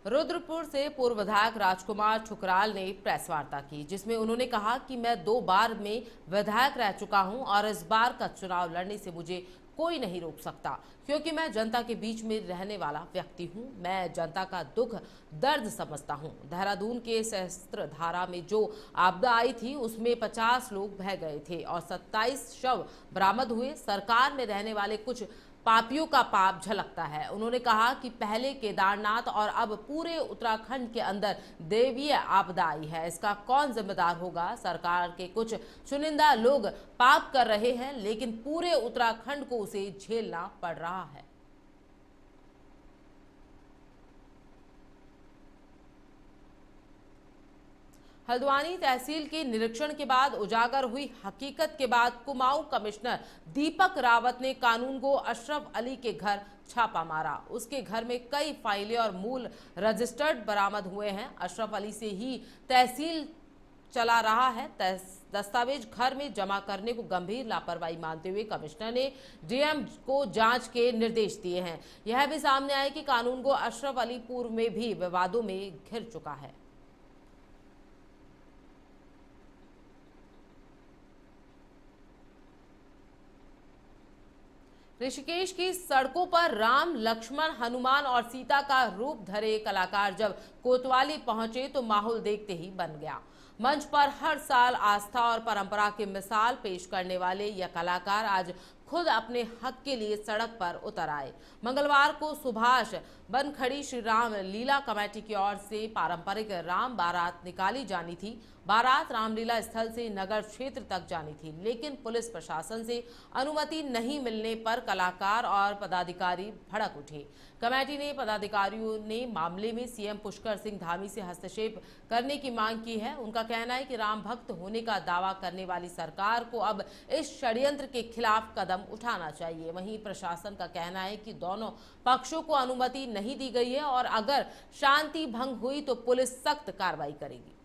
रुद्रपुर से पूर्व विधायक राजकुमार ठुकराल ने प्रेस वार्ता की, जिसमें उन्होंने कहा कि मैं 2 बार में विधायक रह चुका हूं और इस बार का चुनाव लड़ने से मुझे कोई नहीं रोक सकता, क्योंकि मैं जनता के बीच में रहने वाला व्यक्ति हूं। मैं जनता का दुख दर्द समझता हूं। देहरादून के सहस्त्रधारा में जो आपदा आई थी उसमें 50 लोग बह गए थे और 27 शव बरामद हुए। सरकार में रहने वाले कुछ पापियों का पाप झलकता है। उन्होंने कहा कि पहले केदारनाथ और अब पूरे उत्तराखंड के अंदर दैवीय आपदा आई है। इसका कौन जिम्मेदार होगा? सरकार के कुछ चुनिंदा लोग पाप कर रहे हैं, लेकिन पूरे उत्तराखंड को उसे झेलना पड़ रहा है। हल्द्वानी तहसील के निरीक्षण के बाद उजागर हुई हकीकत के बाद कुमाऊं कमिश्नर दीपक रावत ने कानूनगो अशरफ अली के घर छापा मारा। उसके घर में कई फाइलें और मूल रजिस्टर्ड बरामद हुए हैं। अशरफ अली से ही तहसील चला रहा है। दस्तावेज घर में जमा करने को गंभीर लापरवाही मानते हुए कमिश्नर ने डीएम को जांच के निर्देश दिए हैं। यह भी सामने आया कि कानूनगो अशरफ अली पूर्व में भी विवादों में घिर चुका है। ऋषिकेश की सड़कों पर राम, लक्ष्मण, हनुमान और सीता का रूप धरे कलाकार जब कोतवाली पहुंचे तो माहौल देखते ही बन गया। मंच पर हर साल आस्था और परंपरा की मिसाल पेश करने वाले यह कलाकार आज खुद अपने हक के लिए सड़क पर उतर आए। मंगलवार को सुभाष बनखड़ी श्री राम लीला कमेटी की ओर से पारंपरिक राम बारात निकाली जानी थी। बारात रामलीला स्थल से नगर क्षेत्र तक जानी थी, लेकिन पुलिस प्रशासन से अनुमति नहीं मिलने पर कलाकार और पदाधिकारी भड़क उठे। कमेटी ने पदाधिकारियों ने मामले में सीएम पुष्कर सिंह धामी से हस्तक्षेप करने की मांग की है। उनका कहना है कि राम भक्त होने का दावा करने वाली सरकार को अब इस षड्यंत्र के खिलाफ कदम उठाना चाहिए। वहीं प्रशासन का कहना है कि दोनों पक्षों को अनुमति नहीं दी गई है और अगर शांति भंग हुई तो पुलिस सख्त कार्रवाई करेगी।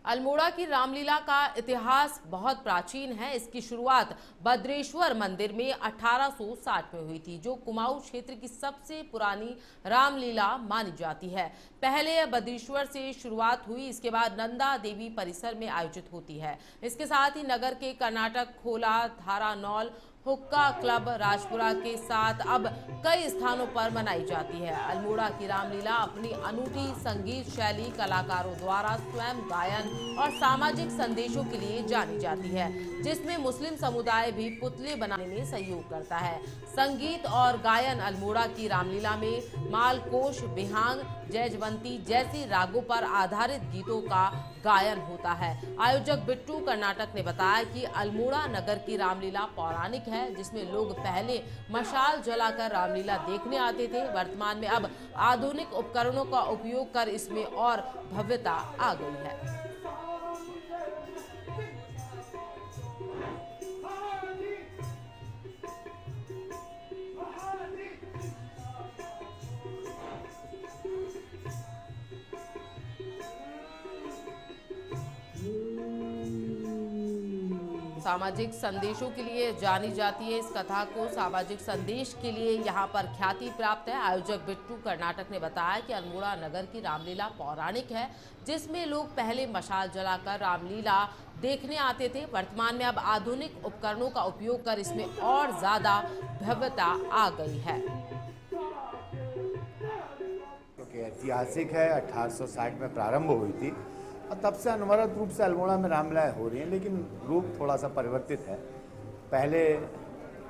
अल्मोड़ा की रामलीला का इतिहास बहुत प्राचीन है। इसकी शुरुआत बद्रेश्वर मंदिर में 1860 में हुई थी, जो कुमाऊं क्षेत्र की सबसे पुरानी रामलीला मानी जाती है। पहले बद्रेश्वर से शुरुआत हुई, इसके बाद नंदा देवी परिसर में आयोजित होती है। इसके साथ ही नगर के कर्नाटक खोला, धारानौल, हुक्का क्लब, राजपुरा के साथ अब कई स्थानों पर मनाई जाती है। अल्मोड़ा की रामलीला अपनी अनूठी संगीत शैली, कलाकारों द्वारा स्वयं गायन और सामाजिक संदेशों के लिए जानी जाती है, जिसमें मुस्लिम समुदाय भी पुतले बनाने में सहयोग करता है। संगीत और गायन अल्मोड़ा की रामलीला में मालकोश, बिहांग, जयजवंती जैसी रागों पर आधारित गीतों का गायन होता है। आयोजक बिट्टू कर्नाटक ने बताया कि अल्मोड़ा नगर की रामलीला पौराणिक है, जिसमें लोग पहले मशाल जलाकर रामलीला देखने आते थे। वर्तमान में अब आधुनिक उपकरणों का उपयोग कर इसमें और भव्यता आ गई है। सामाजिक संदेशों के लिए जानी जाती है। इस कथा को सामाजिक संदेश के लिए यहाँ पर ख्याति प्राप्त है। आयोजक बिट्टू कर्नाटक ने बताया कि अल्मोड़ा नगर की रामलीला पौराणिक है, जिसमें लोग पहले मशाल जलाकर रामलीला देखने आते थे। वर्तमान में अब आधुनिक उपकरणों का उपयोग कर इसमें और ज्यादा भव्यता आ गई है। क्योंकि ऐतिहासिक है, 1860 में प्रारंभ हुई थी और तब से अनवरत रूप से अल्मोड़ा में रामलीलाएं हो रही हैं, लेकिन रूप थोड़ा सा परिवर्तित है। पहले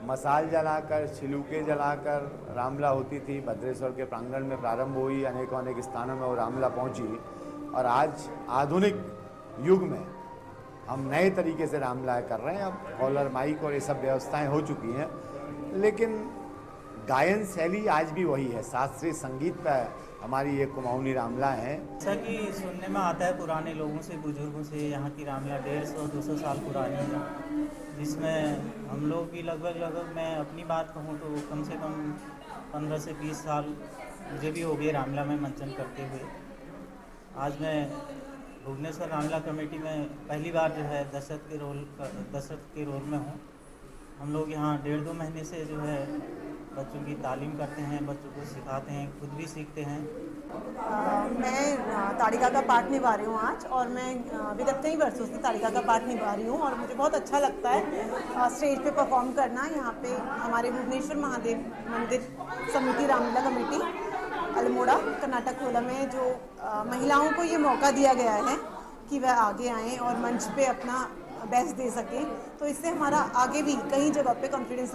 मसाल जलाकर, छिलूके जलाकर रामलीला होती थी। भद्रेश्वर के प्रांगण में प्रारंभ हुई, अनेक स्थानों में वो रामलीला पहुंची और आज आधुनिक युग में हम नए तरीके से रामलीला कर रहे हैं। अब कॉलर माइक और ये सब व्यवस्थाएं हो चुकी हैं, लेकिन गायन शैली आज भी वही है। शास्त्रीय संगीत पर हमारी ये कुमाऊनी रामलीला है। जैसा कि सुनने में आता है पुराने लोगों से, बुजुर्गों से, यहाँ की रामलीला 150-200 साल पुरानी है, जिसमें हम लोग भी लगभग मैं अपनी बात कहूँ तो कम से कम 15 से 20 साल मुझे भी हो गए रामलीला में मंचन करते हुए। आज मैं भुवनेश्वर रामलीला कमेटी में पहली बार जो है दशरथ के रोल में हूँ। हम लोग यहाँ 1.5-2 महीने से जो है बच्चों की तालीम करते हैं, बच्चों को सिखाते हैं, खुद भी सीखते हैं। मैं ताड़िका का पाठ निभा रही हूँ आज, और मैं विगत कई वर्षों से ताड़िका का पाठ निभा रही हूँ और मुझे बहुत अच्छा लगता है स्टेज पे परफॉर्म करना। यहाँ पे हमारे भुवनेश्वर महादेव मंदिर समिति रामलीला कमेटी अल्मोड़ा कर्नाटक खोला में जो महिलाओं को ये मौका दिया गया है कि वह आगे आएँ और मंच पे अपना बेस्ट दे सकें, तो इससे हमारा आगे भी कई जगह पे कॉन्फिडेंस